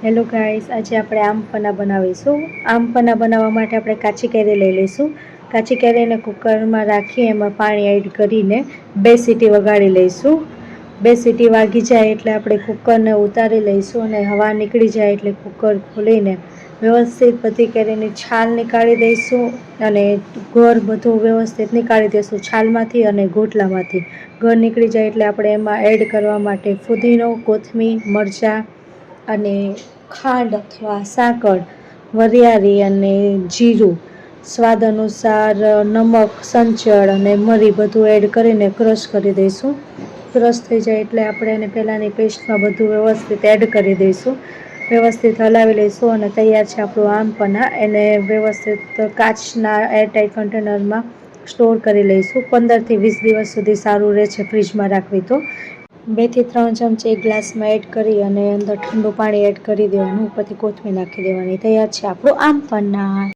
Hello guys, આજે આપણે આમ પન્ના બનાવીશું. આમ પન્ના બનાવવા માટે આપણે કાચી કેરી લઈ લઈશું. કાચી કેરીને કુકરમાં રાખી એમાં પાણી એડ કરીને 2 સીટી વગાડી લઈશું. 2 સીટી વાગી જાય એટલે આપણે કુકરને ઉતારી લઈશું અને હવા નીકળી જાય એટલે કુકર ખોલીને વ્યવસ્થિત બધી કેરીની છાલ નીકાળી દઈશું અને ગોળ બધું વ્યવસ્થિત નીકાળી દઈશું છાલમાંથી અને ગોટલામાંથી. ગોળ નીકળી જાય એટલે આપણે એમાં એડ કરવા માટે ફુદીનો, કોથમીર, મરચાં અને ખાંડ અથવા સાકર, વરિયાળી અને જીરું, સ્વાદ અનુસાર નમક, સંચળ અને મરી બધું એડ કરીને ક્રશ કરી દઈશું. ક્રશ થઈ જાય એટલે આપણે એને પહેલાંની પેસ્ટમાં બધું વ્યવસ્થિત એડ કરી દઈશું. વ્યવસ્થિત હલાવી લઈશું અને તૈયાર છે આપણું આમ પન્ના. એને વ્યવસ્થિત કાચના એરટાઇટ કન્ટેનરમાં સ્ટોર કરી લઈશું. 15થી 20 દિવસ સુધી સારું રહે છે ફ્રીજમાં રાખવી તો. 2 થી 3 ચમચી એક ગ્લાસમાં એડ કરી અને અંદર ઠંડુ પાણી એડ કરી દેવાનું. ઉપરથી કોથમીર નાખી દેવાની. તૈયાર છે આપણું આમ પન્ના.